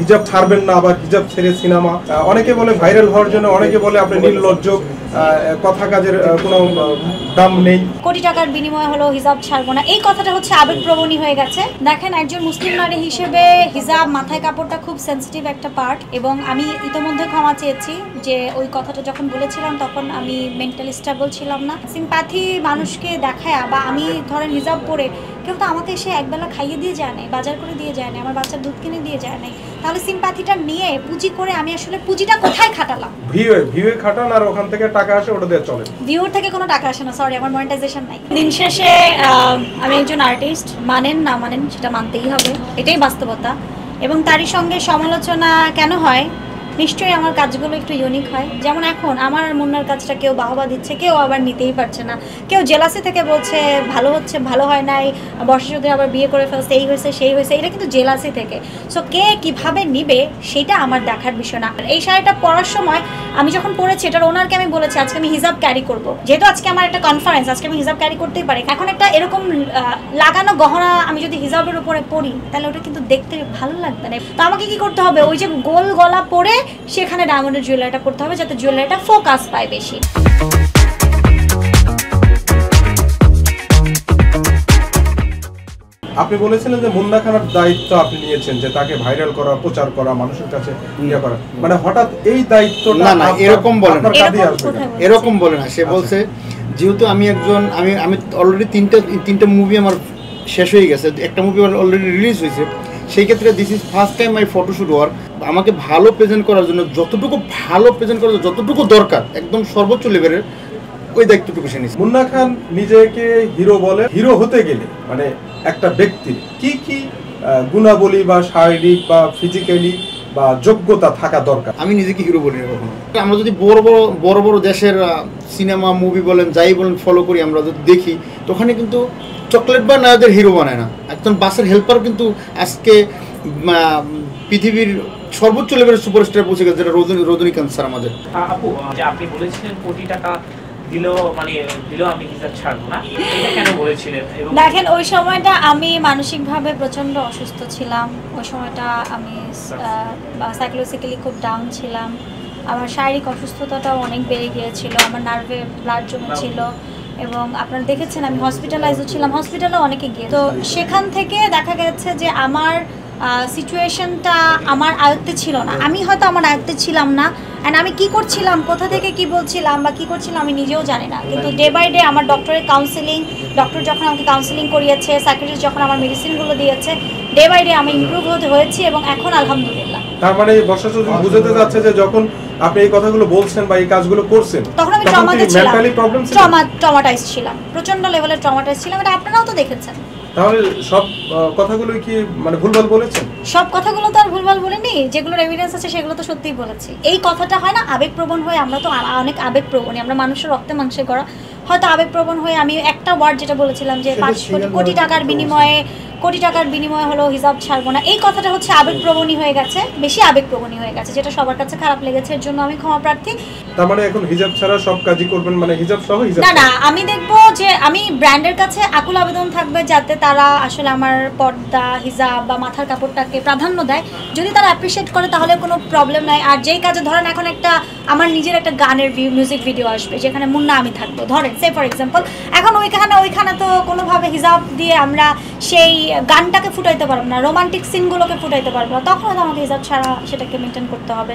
হিজাব ছাড়বেন না, আবার হিজাব ছেড়ে সিনেমা, অনেকে বলে ভাইরাল হওয়ার জন্য, অনেকে বলে আপনি নির্লজ্জ, কথা কাজের কোনো দাম নেই। কোটি টাকার বিনিময়ে হলো হিজাব ছাড়বো না, এই কথাটা হচ্ছে আবেগপ্রবণই হয়ে গেছে। দেখেন, একজন মুসলিম নারী হিসেবে হিজাব, মাথায় কাপড়টা খুব সেন্সিটিভ একটা পার্ট, এবং আমি ইতোমধ্যে ক্ষমা চেয়েছি যে ওই কথাটা যখন বলেছিলাম তখন আমি মেন্টালি স্টেবল ছিলাম না। সিম্প্যাথি মানুষকে দেখায়, বা আমি ধরেন হিজাব পরে কেউ তো আমাকে এসে একবেলা খাইয়ে দিয়ে যায় নাই, বাজার করে দিয়ে যায় নাই, আমার বাচ্চার দুধ কিনে দিয়ে যায় নাই, তাহলে সিম্প্যাথিটা নিয়ে পুঁজি করে আমি আসলে পুঁজিটা কোথায় খাটালাম? ভিউয়ে খাটান আর ওখান থেকে টাকা আসে, ওটা দিয়ে চলে। ভিউর থেকে কোনো টাকা আসে না, সরি, আমার মনিটাইজেশন নাই। দিন শেষে আমি একজন আর্টিস্ট, মানেন না মানেন সেটা মানতেই হবে, এটাই বাস্তবতা। এবং তারই সঙ্গে সমালোচনা কেন হয়? নিশ্চয়ই আমার কাজগুলো একটু ইউনিক হয়। যেমন এখন আমার মুন্নার কাজটা কেউ বাহবা দিচ্ছে, কেউ আবার নিতেই পারছে না, কেউ জেলাসি থেকে বলছে ভালো হচ্ছে, ভালো হয় নাই, বর্ষা চৌধুরী আবার বিয়ে করে ফেলছে, এই হয়েছে সেই হয়েছে, এটা কিন্তু জেলাসি থেকে। সো কে কিভাবে নিবে সেটা আমার দেখার বিষয় না। এই শাড়িটা পরার সময় আমি যখন পরেছি, এটার ওনারকে আমি বলেছি আজকে আমি হিজাব ক্যারি করব, যেহেতু আজকে আমার একটা কনফারেন্স, আজকে আমি হিজাব ক্যারি করতেই পারি। এখন একটা এরকম লাগানো গহনা আমি যদি হিজাবের উপরে পরি, তাহলে ওটা কিন্তু দেখতে ভালো লাগবে না। তো আমাকে কি করতে হবে? ওই যে গোল গলা পরে সেখানে ডায়মন্ডের জুয়েলারিটা পড়তে হবে, যাতে জুয়েলারিটা ফোকাস পায় বেশি। আপনি বলেছিলেন যে মুন্না খানের দায়িত্ব আপনি নিয়েছেন, যে তাকে ভাইরাল করা, প্রচার করা, মানুষের কাছে ইয়ে করা, মানে হঠাৎ এই দায়িত্বটা? না এরকম বলে না, এরকম বলে না। সে আচ্ছা। বলছে যেহেতু আমি একজন, আমি অলরেডি তিনটা মুভি আমার শেষ হয়ে গেছে, একটা মুভি অলরেডি রিলিজ হয়েছে, সেই ক্ষেত্রে this is first time my photoshoot work. আমাকে ভালো প্রেজেন্ট করার জন্য, যতটুকু ভালো প্রেজেন্ট করার জন্য যতটুকু দরকার, একদম সর্বোচ্চ লেভেলের, ওই দায়িত্বটুকু সে নিয়েছে। মুন্না খান নিজেকে হিরো বলে। হিরো হতে গেলে মানে একটা ব্যক্তির কি কি গুণাবলী বা শারীরিক বা ফিজিক্যালি বা যোগ্যতা থাকা দরকার? আমি নিজেকে হিরো বলি না কখনো। আমরা যদি বড় বড় দেশের সিনেমা মুভি বলেন, যাই বলেন, ফলো করি, আমরা যদি দেখি, তো ওখানে কিন্তু চকলেট বা নায়কদের হিরো বানায় না, একজন বাসের হেল্পার কিন্তু আজকে পৃথিবীর সর্বোচ্চ লেভেলের সুপারস্টার পৌঁছে গেছে, যেটা রজনীকান্ত স্যার আমাদের। আপু, যে আপনি বলেছিলেন কোটি টাকা দিলেও আমি হিজাব ছাড়বো না, এটা কেন বলেছিলেন? দেখেন, ওই সময়টা আমি মানসিকভাবে প্রচন্ড অসুস্থ ছিলাম। ওই সময়টা আমি সাইকোলজিক্যালি খুব ডাউন ছিলাম। আমার শারীরিক অসুস্থতাটাও অনেক বেড়ে গিয়েছিল, আমার নার্ভে ব্লাড জমেছিল, এবং আপনারা দেখেছেন আমি হসপিটালাইজও ছিলাম, হসপিটালেও অনেকে গিয়ে। তো সেখান থেকে দেখা গেছে যে আমার সিচুয়েশনটা আমার আয়ত্তে ছিল না, আমি হয়তো আমার আয়ত্তে ছিলাম না, অ্যান্ড আমি কি করছিলাম, কোথা থেকে কি বলছিলাম বা কি করছিলাম আমি নিজেও জানি না। কিন্তু ডে বাই ডে আমার ডক্টরের কাউন্সেলিং, ডক্টর যখন আমাকে কাউন্সেলিং করিয়েছে, সাইকিয়াট্রিস্ট যখন আমার মেডিসিনগুলো দিয়েছে, ডে বাই ডে আমি ইমপ্রুভ হয়েছি, এবং এখন আলহামদুলিল্লাহ। তার মানে বর্ষা চৌধুরী বুঝাতে যাচ্ছে যে যখন আপনি এই কথাগুলো বলছেন বা এই কাজগুলো করছেন, তখন আমি ট্রমাটাইজ ছিলাম, প্রচন্ড লেভেলের ট্রমাটাইজ ছিলাম, এটা আপনারাও তো দেখেছেন। তাহলে সব কথাগুলো কি মানে ভুলভাল বলেছেন? সব কথাগুলো তো আর ভুলভাল বলিনি, যেগুলোর এভিডেন্স আছে সেগুলো তো সত্যিই বলেছি। এই কথাটা হয় না আবেগপ্রবণ হয়ে, আমরা তো অনেক আবেগপ্রবণী, আমরা মানুষের রক্তে মাংসে গড়া, হয়তো আবেগপ্রবণ হয়ে আমি একটা ওয়ার্ড যেটা বলেছিলাম যে 5 কোটি টাকার বিনিময়ে হলো হিজাব ছাড়বো না, এই কথাটা হচ্ছে আবেগপ্রবণী হয়ে গেছে, বেশি আবেগপ্রবণী হয়ে গেছে, যেটা সবার কাছে খারাপ লেগেছে, এর জন্য আমি ক্ষমা প্রার্থী। তার মানে এখন হিজাব ছাড়া সব কাজই করবেন, মানে হিজাব সহ হিজাব? না, আমি দেখবো যে আমি ব্র্যান্ডের কাছে আকুল আবেদন থাকবে যাতে তারা আসলে আমার পর্দা, হিজাব বা মাথার কাপড়টাকে প্রাধান্য দেয়। যদি তারা অ্যাপ্রিশিয়েট করে তাহলে কোনো প্রবলেম নাই। আর যেই কাজে ধরেন এখন একটা আমার নিজের একটা গানের মিউজিক ভিডিও আসবে, যেখানে মুন্না আমি থাকবো, ধরেন সে ফর এক্সাম্পল, এখন ওইখানে তো কোনোভাবে হিজাব দিয়ে আমরা সেই গানটাকে ফুটাইতে পারবো না, রোমান্টিক সিনগুলোকে ফুটাইতে পারবো না, তখন আমাকে হিজাব ছাড়া সেটাকে মেনটেন করতে হবে।